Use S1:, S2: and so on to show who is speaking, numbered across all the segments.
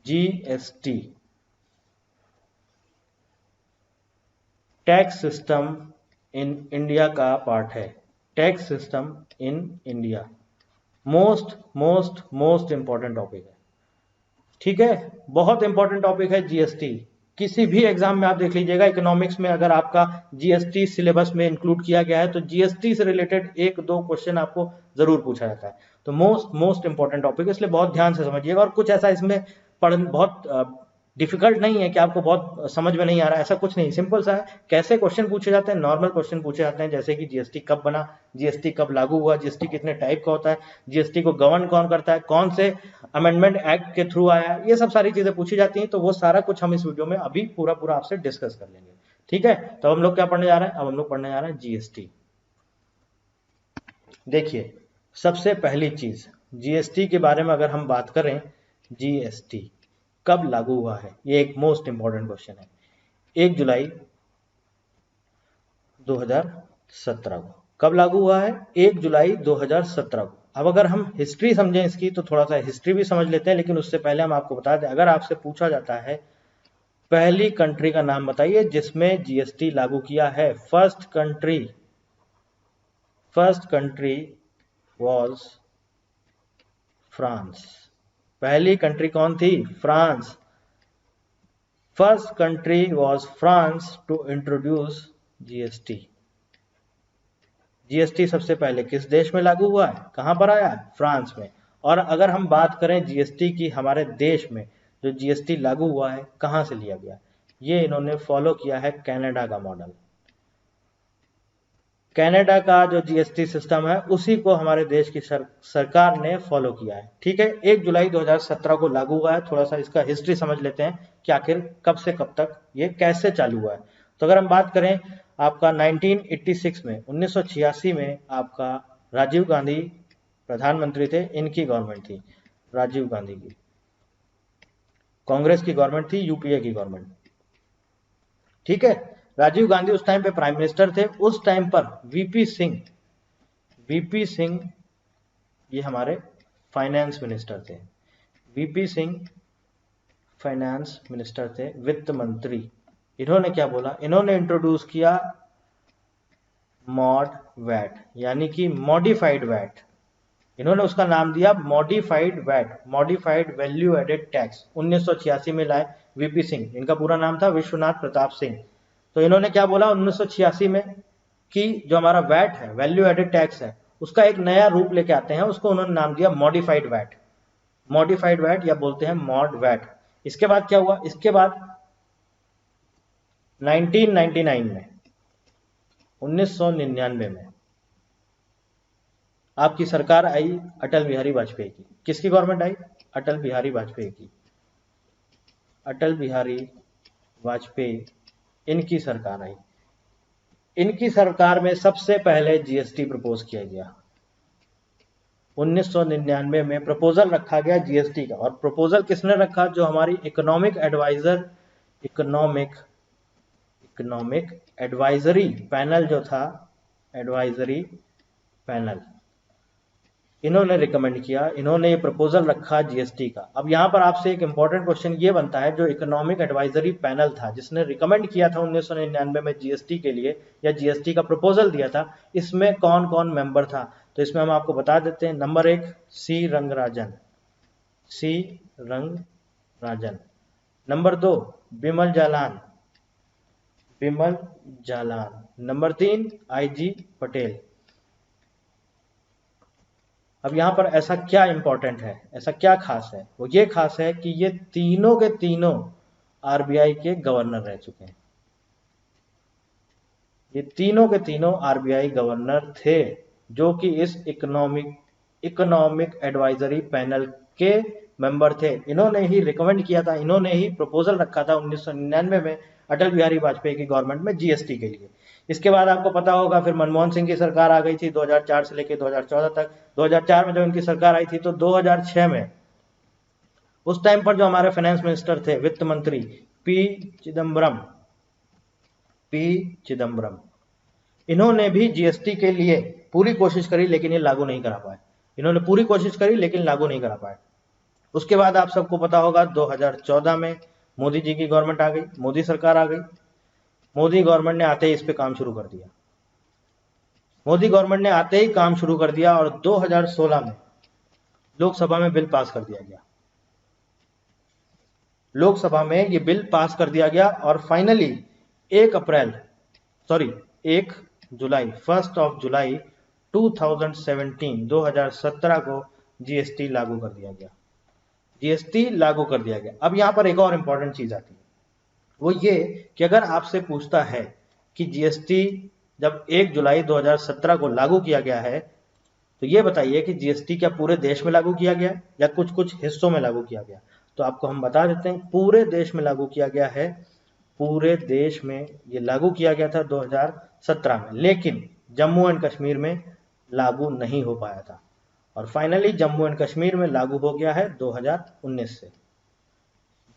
S1: GST tax system in India का part है। Tax system in India most important topic है। ठीक है, बहुत इंपॉर्टेंट टॉपिक है जीएसटी। किसी भी एग्जाम में आप देख लीजिएगा, इकोनॉमिक्स में अगर आपका जीएसटी सिलेबस में इंक्लूड किया गया है तो जीएसटी से रिलेटेड एक दो क्वेश्चन आपको जरूर पूछा जाता है। तो मोस्ट इंपॉर्टेंट टॉपिक है, इसलिए बहुत ध्यान से समझिएगा। और कुछ ऐसा इसमें बहुत डिफिकल्ट नहीं है कि आपको बहुत समझ में नहीं आ रहा है, ऐसा कुछ नहीं, सिंपल सा है। कैसे क्वेश्चन पूछे जाते हैं? नॉर्मल क्वेश्चन पूछे जाते हैं, जैसे कि जीएसटी कब बना, जीएसटी कब लागू हुआ, जीएसटी कितने टाइप का होता है, जीएसटी को गवर्न कौन करता है, कौन से अमेंडमेंट एक्ट के थ्रू आया, ये सब सारी चीजें पूछी जाती हैं। तो वो सारा कुछ हम इस वीडियो में अभी पूरा आपसे डिस्कस कर लेंगे। ठीक है, तो हम लोग क्या पढ़ने जा रहे हैं? अब हम लोग पढ़ने जा रहे हैं जीएसटी। देखिए, सबसे पहली चीज जीएसटी के बारे में अगर हम बात करें, जीएसटी कब लागू हुआ है, ये एक मोस्ट इंपॉर्टेंट क्वेश्चन है। 1 जुलाई 2017 को। कब लागू हुआ है? 1 जुलाई 2017 को। अब अगर हम हिस्ट्री समझें इसकी तो थोड़ा सा हिस्ट्री भी समझ लेते हैं, लेकिन उससे पहले हम आपको बता दें, अगर आपसे पूछा जाता है पहली कंट्री का नाम बताइए जिसमें जीएसटी लागू किया है, फर्स्ट कंट्री वॉज फ्रांस। पहली कंट्री कौन थी? France. First country was France to introduce GST. GST सबसे पहले किस देश में लागू हुआ है? कहां पर आया है? फ्रांस में। और अगर हम बात करें जीएसटी की, हमारे देश में जो जीएसटी लागू हुआ है कहां से लिया गया? ये इन्होंने फॉलो किया है कनाडा का मॉडल। कनाडा का जो जीएसटी सिस्टम है उसी को हमारे देश की सरकार ने फॉलो किया है। ठीक है, 1 जुलाई 2017 को लागू हुआ है। थोड़ा सा इसका हिस्ट्री समझ लेते हैं कि आखिर कब से कब तक ये कैसे चालू हुआ है। तो अगर हम बात करें आपका 1986 में, 1986 में आपका राजीव गांधी प्रधानमंत्री थे, इनकी गवर्नमेंट थी, राजीव गांधी की। कांग्रेस की गवर्नमेंट थी, यूपीए की गवर्नमेंट। ठीक है, राजीव गांधी उस टाइम पे प्राइम मिनिस्टर थे। उस टाइम पर वीपी सिंह ये हमारे फाइनेंस मिनिस्टर थे। वीपी सिंह फाइनेंस मिनिस्टर थे, वित्त मंत्री। इन्होंने क्या बोला? इन्होंने इंट्रोड्यूस किया मॉड वैट, यानी कि मॉडिफाइड वैट। इन्होंने उसका नाम दिया modified VAT, modified value added tax. 1986 में लाए वीपी सिंह। इनका पूरा नाम था विश्वनाथ प्रताप सिंह। तो इन्होंने क्या बोला 1986 में कि जो हमारा वैट है, वैल्यू एडेड टैक्स है, उसका एक नया रूप लेके आते हैं। उसको उन्होंने नाम दिया मॉडिफाइड वैट, मॉडिफाइड वैट या बोलते हैं मॉड वैट। इसके बाद क्या हुआ? इसके बाद 1999 में, 1999 में आपकी सरकार आई अटल बिहारी वाजपेयी की। किसकी गवर्नमेंट आई? अटल बिहारी वाजपेयी की। अटल बिहारी वाजपेयी, इनकी सरकार आई। इनकी सरकार में सबसे पहले जीएसटी प्रपोज किया गया। 1999 में प्रपोजल रखा गया जीएसटी का। और प्रपोजल किसने रखा? जो हमारी इकोनॉमिक एडवाइजरी पैनल जो था, एडवाइजरी पैनल, इन्होंने रिकमेंड किया, इन्होंने ये प्रपोजल रखा जीएसटी का। अब यहां पर आपसे एक इंपॉर्टेंट क्वेश्चन ये बनता है, जो इकोनॉमिक एडवाइजरी पैनल था जिसने रिकमेंड किया था 1999 में जीएसटी के लिए, या जीएसटी का प्रपोजल दिया था, इसमें कौन कौन मेंबर था? तो इसमें हम आपको बता देते हैं। Number 1 C Rangarajan. Number 2 Bimal Jalan. Number 3 I G Patel. अब यहां पर ऐसा क्या इंपॉर्टेंट है, ऐसा क्या खास है? वो ये खास है कि ये तीनों के तीनों आरबीआई के गवर्नर रह चुके हैं। ये तीनों के तीनों आरबीआई गवर्नर थे, जो कि इस इकोनॉमिक एडवाइजरी पैनल के मेंबर थे। इन्होंने ही रिकमेंड किया था, इन्होंने ही प्रपोजल रखा था 1999 में अटल बिहारी वाजपेयी की गवर्नमेंट में जीएसटी के लिए। इसके बाद आपको पता होगा फिर मनमोहन सिंह की सरकार आ गई थी 2004 से लेकर 2014 तक। 2004 में जब इनकी सरकार आई थी तो 2006 में उस टाइम पर जो हमारे फाइनेंस मिनिस्टर थे, वित्त मंत्री पी चिदम्बरम, इन्होंने भी जीएसटी के लिए पूरी कोशिश करी, लेकिन ये लागू नहीं करा पाए। इन्होंने पूरी कोशिश करी लेकिन लागू नहीं करा पाए। उसके बाद आप सबको पता होगा 2014 में मोदी जी की गवर्नमेंट आ गई, मोदी सरकार आ गई। मोदी गवर्नमेंट ने आते ही इस पे काम शुरू कर दिया। मोदी गवर्नमेंट ने आते ही काम शुरू कर दिया और 2016 में लोकसभा में बिल पास कर दिया गया। लोकसभा में ये बिल पास कर दिया गया और फाइनली 1 जुलाई 1 जुलाई 2017 को जीएसटी लागू कर दिया गया। जीएसटी लागू कर दिया गया। अब यहां पर एक और इंपॉर्टेंट चीज आती है, वो ये कि अगर आपसे पूछता है कि जीएसटी जब 1 जुलाई 2017 को लागू किया गया है, तो ये बताइए कि जीएसटी क्या पूरे देश में लागू किया गया या कुछ कुछ हिस्सों में लागू किया गया? तो आपको हम बता देते हैं, पूरे देश में लागू किया गया है। पूरे देश में ये लागू किया गया था 2017 में, लेकिन जम्मू एंड कश्मीर में लागू नहीं हो पाया था और फाइनली जम्मू एंड कश्मीर में लागू हो गया है 2019 से।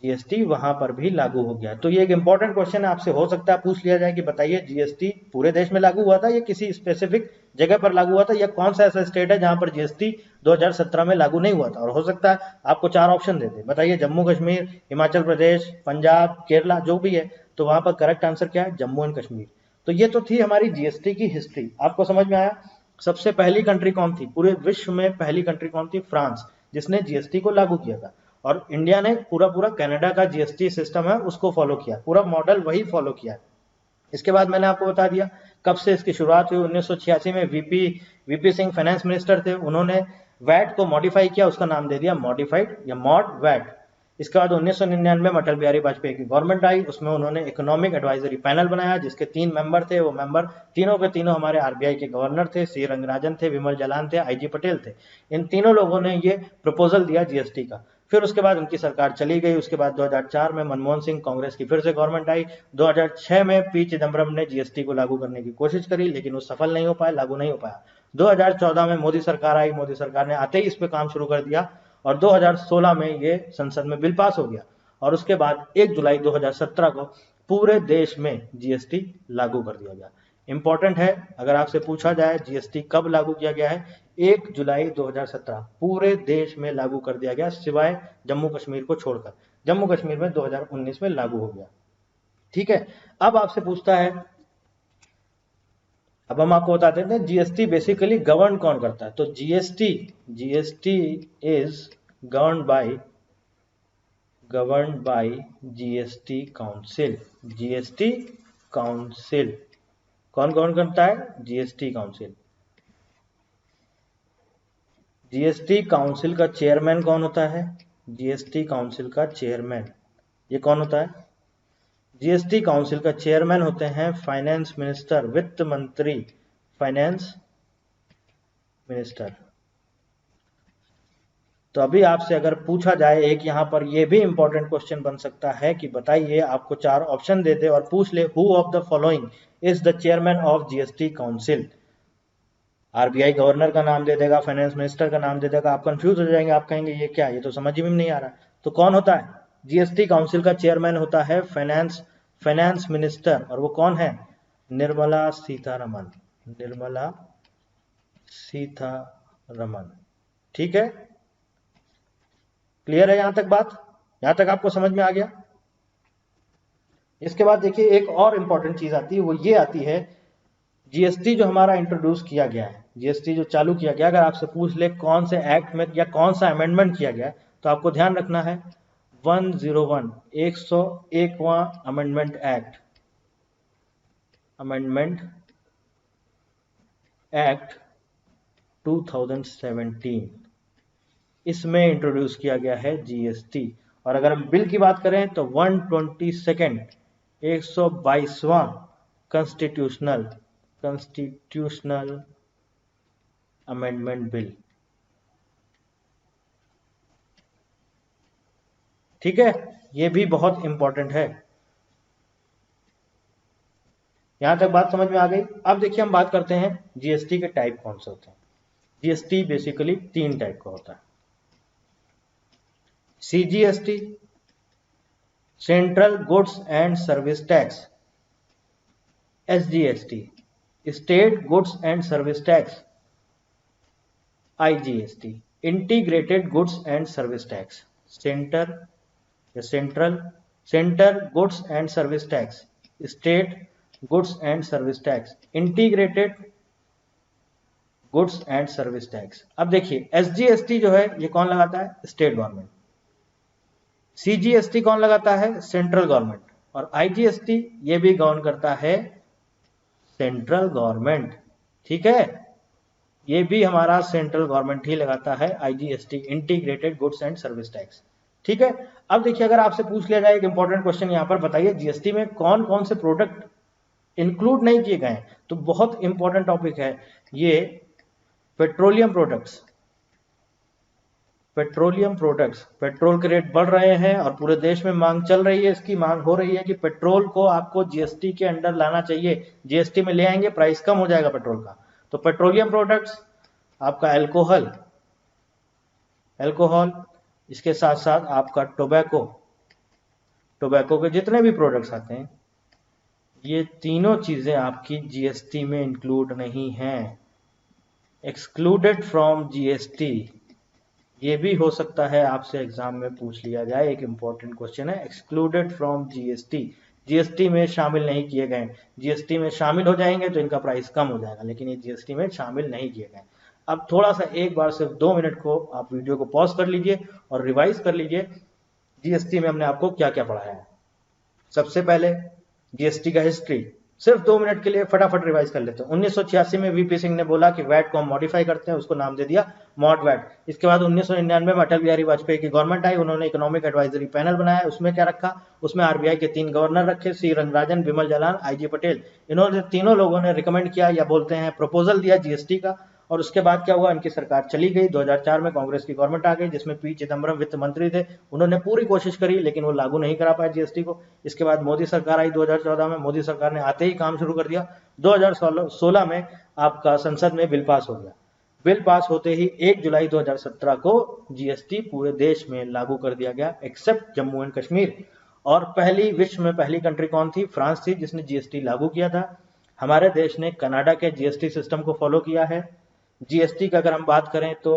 S1: जीएसटी वहां पर भी लागू हो गया। तो ये एक इंपॉर्टेंट क्वेश्चन है, आपसे हो सकता है पूछ लिया जाए कि बताइए जीएसटी पूरे देश में लागू हुआ था या किसी स्पेसिफिक जगह पर लागू हुआ था, या कौन सा ऐसा स्टेट है जहां पर जीएसटी 2017 में लागू नहीं हुआ था? और हो सकता है आपको 4 ऑप्शन दे दे, बताइए जम्मू कश्मीर, हिमाचल प्रदेश, पंजाब, केरला, जो भी है। तो वहां पर करेक्ट आंसर क्या है? जम्मू एंड कश्मीर। तो ये तो थी हमारी जीएसटी की हिस्ट्री। आपको समझ में आया? सबसे पहली कंट्री कौन थी? पूरे विश्व में पहली कंट्री कौन थी? फ्रांस, जिसने जीएसटी को लागू किया था। और इंडिया ने पूरा कनाडा का जीएसटी सिस्टम है उसको फॉलो किया, पूरा मॉडल वही फॉलो किया है। इसके बाद मैंने आपको बता दिया कब से इसकी शुरुआत हुई। 1986 में वीपी सिंह फाइनेंस मिनिस्टर थे, उन्होंने वैट को मॉडिफाई किया, उसका नाम दे दिया मॉडिफाइड या मॉड वैट। इसके बाद 1999 में अटल बिहारी वाजपेयी की गवर्नमेंट आई, उसमें उन्होंने इकोनॉमिक एडवाइजरी पैनल बनाया जिसके 3 मेंबर थे। वो मेंबर तीनों के तीनों हमारे आरबीआई के गवर्नर थे, सी रंगराजन थे, विमल जालान थे, आईजी पटेल थे। इन तीनों लोगों ने ये प्रपोजल दिया जीएसटी का। फिर उसके बाद उनकी सरकार चली गई। उसके बाद 2004 में मनमोहन सिंह कांग्रेस की फिर से गवर्नमेंट आई। 2006 में पी चिदम्बरम ने जीएसटी को लागू करने की कोशिश करी, लेकिन वो सफल नहीं हो पाया, लागू नहीं हो पाया। 2014 में मोदी सरकार आई, मोदी सरकार ने आते ही इस पे काम शुरू कर दिया और 2016 में ये संसद में बिल पास हो गया और उसके बाद 1 जुलाई 2017 को पूरे देश में जीएसटी लागू कर दिया गया। इंपॉर्टेंट है, अगर आपसे पूछा जाए जीएसटी कब लागू किया गया है, 1 जुलाई 2017 पूरे देश में लागू कर दिया गया, सिवाय जम्मू कश्मीर को छोड़कर। जम्मू कश्मीर में 2019 में लागू हो गया। ठीक है, अब आपसे पूछता है, अब हम आपको बताते हैं जीएसटी बेसिकली गवर्न कौन करता है। तो GST is govern by GST council. GST council कौन गवर्न करता है? GST council. जीएसटी काउंसिल का चेयरमैन कौन होता है? जीएसटी काउंसिल का चेयरमैन ये कौन होता है? जीएसटी काउंसिल का चेयरमैन होते हैं फाइनेंस मिनिस्टर, वित्त मंत्री, फाइनेंस मिनिस्टर। तो अभी आपसे अगर पूछा जाए एक, यहां पर यह भी इंपॉर्टेंट क्वेश्चन बन सकता है कि बताइए, आपको 4 ऑप्शन दे दे और पूछ ले who of the following is the chairman of GST council. RBI governor का नाम दे देगा, फाइनेंस मिनिस्टर का नाम दे देगा, आप कंफ्यूज हो जाएंगे, आप कहेंगे ये क्या, ये तो समझ में नहीं आ रहा। तो कौन होता है? जीएसटी काउंसिल का चेयरमैन होता है फाइनेंस मिनिस्टर, और वो कौन है? निर्मला सीतारमन। निर्मला सीतारमन। ठीक है, क्लियर है यहां तक बात? यहां तक आपको समझ में आ गया? इसके बाद देखिए एक और इंपॉर्टेंट चीज आती है, वो ये आती है जीएसटी जो हमारा इंट्रोड्यूस किया गया है, जीएसटी जो चालू किया गया, अगर आपसे पूछ ले कौन से एक्ट में या कौन सा अमेंडमेंट किया गया, तो आपको ध्यान रखना है 101 101वां अमेंडमेंट एक्ट 2017, इसमें इंट्रोड्यूस किया गया है जीएसटी। और अगर हम बिल की बात करें तो 122 122वां कॉन्स्टिट्यूशनल अमेंडमेंट बिल। ठीक है, ये भी बहुत इंपॉर्टेंट है। यहां तक बात समझ में आ गई? अब देखिए हम बात करते हैं जीएसटी के टाइप कौन से होते हैं। जीएसटी बेसिकली 3 टाइप का होता है। CGST, central goods and service tax. SGST, state goods and service tax. IGST, integrated goods and service tax. Centre या centre goods and service tax, state goods and service tax, integrated goods and service tax. अब देखिए SGST जो है ये कौन लगाता है? State government. CGST कौन लगाता है? Central government. और IGST ये भी गवर्न करता है सेंट्रल गवर्नमेंट, ठीक है, ये भी हमारा सेंट्रल गवर्नमेंट ही लगाता है IGST, integrated goods and service tax, ठीक है। अब देखिए अगर आपसे पूछ लिया जाए एक इंपॉर्टेंट क्वेश्चन यहाँ पर, बताइए GST में कौन कौन से प्रोडक्ट इंक्लूड नहीं किए गए, तो बहुत इंपॉर्टेंट टॉपिक है ये, पेट्रोलियम प्रोडक्ट्स। पेट्रोल के रेट बढ़ रहे हैं और पूरे देश में मांग चल रही है, इसकी मांग हो रही है कि पेट्रोल को आपको GST के अंडर लाना चाहिए, GST में ले आएंगे प्राइस कम हो जाएगा पेट्रोल का। तो पेट्रोलियम प्रोडक्ट्स, आपका अल्कोहल, इसके साथ साथ आपका टोबैको के जितने भी प्रोडक्ट्स आते हैं, ये तीनों चीजें आपकी GST में इंक्लूड नहीं हैं, एक्सक्लूडेड फ्रॉम GST। ये भी हो सकता है आपसे एग्जाम में पूछ लिया जाए, एक इंपॉर्टेंट क्वेश्चन है, एक्सक्लूडेड फ्रॉम GST में शामिल नहीं किए गए। GST में शामिल हो जाएंगे तो इनका प्राइस कम हो जाएगा, लेकिन ये GST में शामिल नहीं किए गए। अब थोड़ा सा एक बार सिर्फ 2 मिनट को आप वीडियो को पॉज कर लीजिए और रिवाइज कर लीजिए GST में हमने आपको क्या क्या पढ़ाया है। सबसे पहले GST का हिस्ट्री, सिर्फ 2 मिनट के लिए फटाफट रिवाइज कर लेते हैं। 1986 में VP सिंह ने बोला कि वैट को हम मॉडिफाई करते हैं, उसको नाम दे दिया मॉड वैट। इसके बाद 1999 में अटल बिहारी वाजपेयी की गवर्नमेंट आई, उन्होंने इकोनॉमिक एडवाइजरी पैनल बनाया। उसमें क्या रखा? उसमें RBI के 3 गवर्नर रखे, C रंगराजन, बिमल जालान, IG पटेल। इन्होंने तीनों लोगों ने रिकमेंड किया या बोलते हैं प्रपोजल दिया GST का। और उसके बाद क्या हुआ? इनकी सरकार चली गई। 2004 में कांग्रेस की गवर्नमेंट आ गई जिसमें P चिदम्बरम वित्त मंत्री थे। उन्होंने पूरी कोशिश करी लेकिन वो लागू नहीं करा पाए GST को। इसके बाद मोदी सरकार आई 2014 में, मोदी सरकार ने आते ही काम शुरू कर दिया। 2016 में आपका संसद में बिल पास हो गया। बिल पास होते ही 1 जुलाई 2017 को GST पूरे देश में लागू कर दिया गया एक्सेप्ट जम्मू एंड कश्मीर। और विश्व में पहली कंट्री कौन थी? फ्रांस थी जिसने GST लागू किया था। हमारे देश ने कनाडा के GST सिस्टम को फॉलो किया है। GST का अगर हम बात करें तो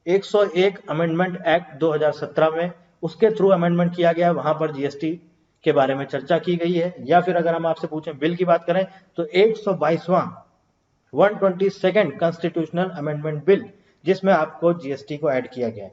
S1: 101 अमेंडमेंट एक्ट 2017 में, उसके थ्रू अमेंडमेंट किया गया, वहां पर GST के बारे में चर्चा की गई है। या फिर अगर हम आपसे पूछें बिल की बात करें तो 122वां 122nd कॉन्स्टिट्यूशनल अमेंडमेंट बिल, जिसमें आपको GST को ऐड किया गया है।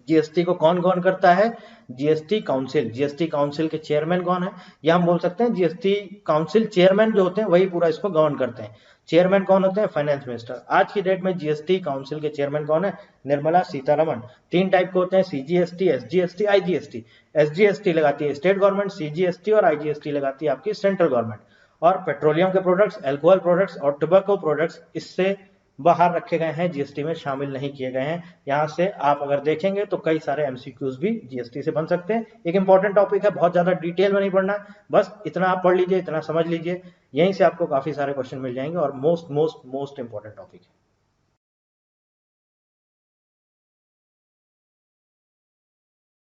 S1: GST को कौन कौन करता है? GST council. GST काउंसिल के चेयरमैन कौन है? या हम बोल सकते हैं GST काउंसिल चेयरमैन जो होते हैं वही पूरा इसको गवर्न करते हैं। चेयरमैन कौन होते हैं? Finance minister. आज की डेट में GST काउंसिल के चेयरमैन कौन है? निर्मला सीतारमण। 3 टाइप के होते हैं, CGST, SGST, IGST। SGST लगाती है स्टेट गवर्नमेंट, CGST और IGST लगाती है आपकी सेंट्रल गवर्नमेंट। और पेट्रोलियम के प्रोडक्ट्स, अल्कोहल प्रोडक्ट्स और टोबैको प्रोडक्ट्स इससे बाहर रखे गए हैं, GST में शामिल नहीं किए गए हैं। यहाँ से आप अगर देखेंगे तो कई सारे MCQs भी GST से बन सकते हैं। एक इंपॉर्टेंट टॉपिक है, बहुत ज्यादा डिटेल में नहीं पढ़ना, बस इतना आप पढ़ लीजिए, इतना समझ लीजिए, यहीं से आपको काफी सारे क्वेश्चन मिल जाएंगे और मोस्ट इंपॉर्टेंट टॉपिक है।